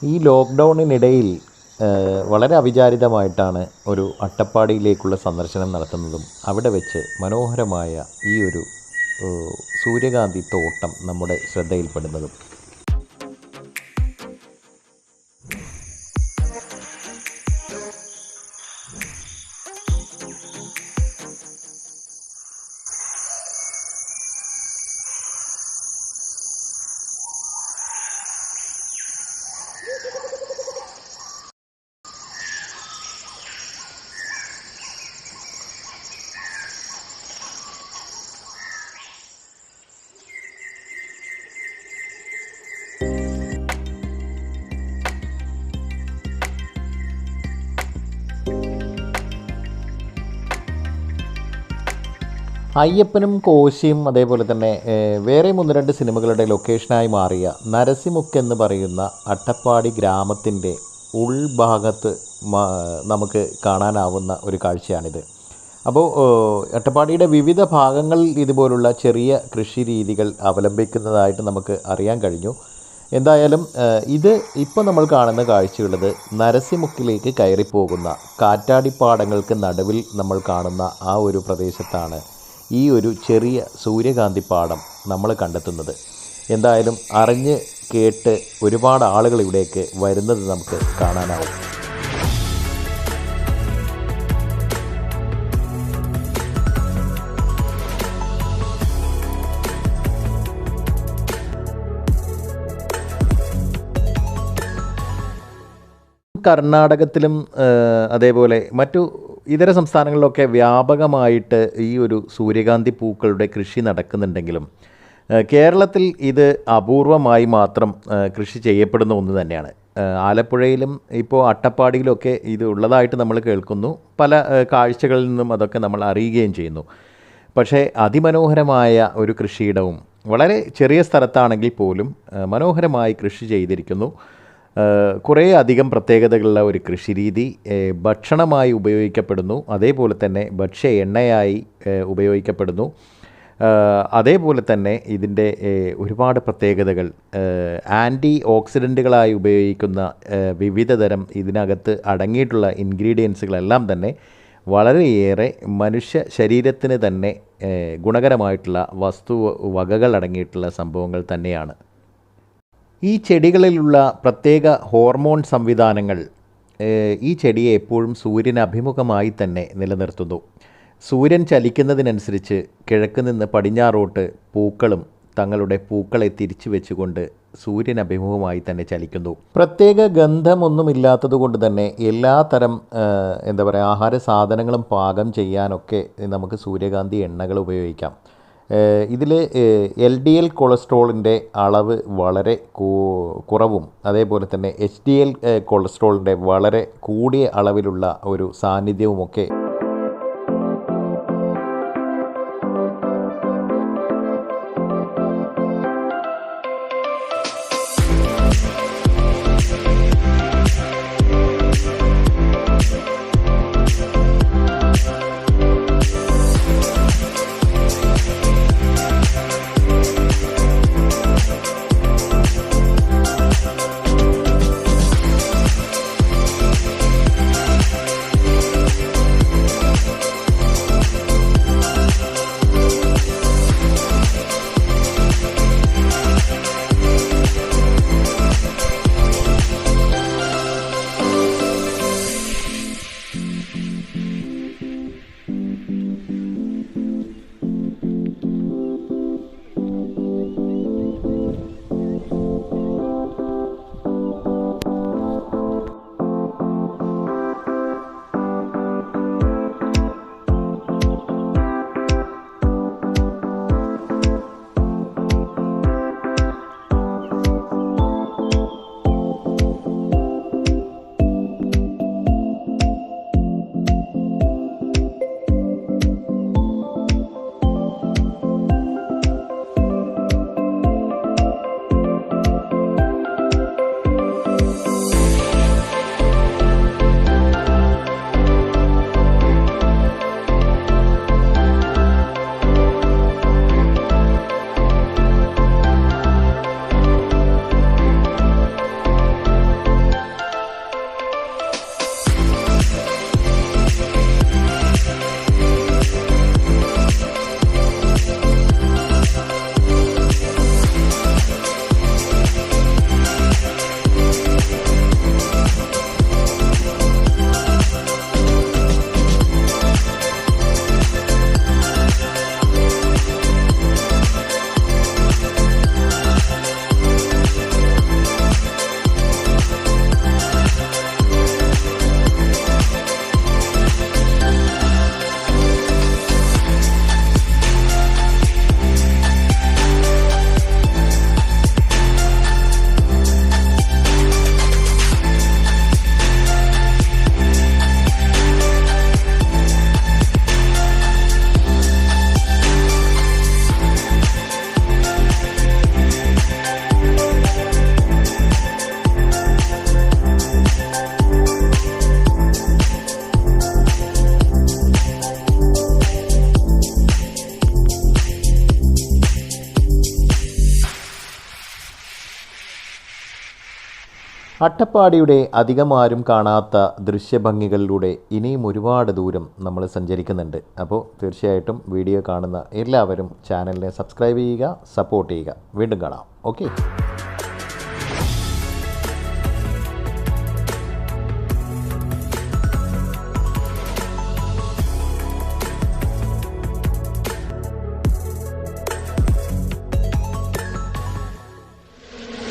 ഈ ലോക്ക്ഡൗണിനിടയിൽ വളരെ അവിചാരിതമായിട്ടാണ് ഒരു അട്ടപ്പാടിയിലേക്കുള്ള സന്ദർശനം നടത്തുന്നതും അവിടെ വെച്ച് മനോഹരമായ ഈ ഒരു സൂര്യകാന്തി തോട്ടം നമ്മുടെ ശ്രദ്ധയിൽപ്പെടുന്നതും. അയ്യപ്പനും കോശിയും അതേപോലെ തന്നെ വേറെ 1-2 സിനിമകളുടെ ലൊക്കേഷനായി മാറിയ നരസിമുക്ക് എന്ന് പറയുന്ന അട്ടപ്പാടി ഗ്രാമത്തിൻ്റെ ഉൾഭാഗത്ത് നമുക്ക് കാണാനാവുന്ന ഒരു കാഴ്ചയാണിത്. അപ്പോൾ അട്ടപ്പാടിയുടെ വിവിധ ഭാഗങ്ങളിൽ ഇതുപോലുള്ള ചെറിയ കൃഷി രീതികൾ അവലംബിക്കുന്നതായിട്ട് നമുക്ക് അറിയാൻ കഴിഞ്ഞു. എന്തായാലും ഇത് ഇപ്പോൾ നമ്മൾ കാണുന്ന കാഴ്ചയുള്ളത് നരസിമുക്കിലേക്ക് കയറിപ്പോകുന്ന കാറ്റാടിപ്പാടങ്ങൾക്ക് നടുവിൽ നമ്മൾ കാണുന്ന ആ ഒരു പ്രദേശത്താണ് ഈ ഒരു ചെറിയ സൂര്യകാന്തിപ്പാടം നമ്മൾ കണ്ടെത്തുന്നത്. എന്തായാലും അറിഞ്ഞ് കേട്ട് ഒരുപാട് ആളുകൾ ഇവിടേക്ക് വരുന്നത് നമുക്ക് കാണാനാവും. കർണാടകത്തിലും അതേപോലെ മറ്റു ഇതര സംസ്ഥാനങ്ങളിലൊക്കെ വ്യാപകമായിട്ട് ഈ ഒരു സൂര്യകാന്തി പൂക്കളുടെ കൃഷി നടക്കുന്നുണ്ടെങ്കിലും കേരളത്തിൽ ഇത് അപൂർവമായി മാത്രം കൃഷി ചെയ്യപ്പെടുന്ന ഒന്ന് തന്നെയാണ്. ആലപ്പുഴയിലും ഇപ്പോൾ അട്ടപ്പാടിയിലൊക്കെ ഇത് ഉള്ളതായിട്ട് നമ്മൾ കേൾക്കുന്നു. പല കാഴ്ചകളിൽ നിന്നും അതൊക്കെ നമ്മൾ അറിയുകയും ചെയ്യുന്നു. പക്ഷേ അതിമനോഹരമായ ഒരു കൃഷിയിടവും വളരെ ചെറിയ സ്ഥലത്താണെങ്കിൽ പോലും മനോഹരമായി കൃഷി ചെയ്തിരിക്കുന്നു. കുറേ അധികം പ്രത്യേകതകളുള്ള ഒരു കൃഷിരീതി ഭക്ഷണമായി ഉപയോഗിക്കപ്പെടുന്നു, അതേപോലെ തന്നെ ഭക്ഷ്യ എണ്ണയായി ഉപയോഗിക്കപ്പെടുന്നു. അതേപോലെ തന്നെ ഇതിൻ്റെ ഒരുപാട് പ്രത്യേകതകൾ ആൻറ്റി ഓക്സിഡൻറ്റുകളായി ഉപയോഗിക്കുന്ന വിവിധ തരം ഇതിനകത്ത് അടങ്ങിയിട്ടുള്ള ഇൻഗ്രീഡിയൻസുകളെല്ലാം തന്നെ വളരെയേറെ മനുഷ്യ ശരീരത്തിന് തന്നെ ഗുണകരമായിട്ടുള്ള വകകൾ അടങ്ങിയിട്ടുള്ള സംഭവങ്ങൾ തന്നെയാണ്. ഈ ചെടികളിലുള്ള പ്രത്യേക ഹോർമോൺ സംവിധാനങ്ങൾ ഈ ചെടിയെ എപ്പോഴും സൂര്യന് അഭിമുഖമായി തന്നെ നിലനിർത്തുന്നു. സൂര്യൻ ചലിക്കുന്നതിനനുസരിച്ച് കിഴക്ക് നിന്ന് പടിഞ്ഞാറോട്ട് പൂക്കളും തങ്ങളുടെ പൂക്കളെ തിരിച്ചു വെച്ചുകൊണ്ട് സൂര്യൻ അഭിമുഖമായി തന്നെ ചലിക്കുന്നു. പ്രത്യേക ഗന്ധമൊന്നുമില്ലാത്തത് കൊണ്ട് തന്നെ എല്ലാ തരം ആഹാര സാധനങ്ങളും പാകം ചെയ്യാനൊക്കെ നമുക്ക് സൂര്യകാന്തി എണ്ണകൾ ഉപയോഗിക്കാം. ഇതിൽ LDL കൊളസ്ട്രോളിൻ്റെ അളവ് വളരെ കുറവും അതേപോലെ തന്നെ HDL കൊളസ്ട്രോളിൻ്റെ വളരെ കൂടിയ അളവിലുള്ള ഒരു സാന്നിധ്യവുമൊക്കെ അട്ടപ്പാടിയുടെ അധികമാരും കാണാത്ത ദൃശ്യഭംഗികളിലൂടെ ഇനിയും ഒരുപാട് ദൂരം നമ്മൾ സഞ്ചരിക്കുന്നുണ്ട്. അപ്പോൾ തീർച്ചയായിട്ടും വീഡിയോ കാണുന്ന എല്ലാവരും ചാനലിനെ സബ്സ്ക്രൈബ് ചെയ്യുക, സപ്പോർട്ട് ചെയ്യുക. വീണ്ടും കാണാം. ഓക്കെ.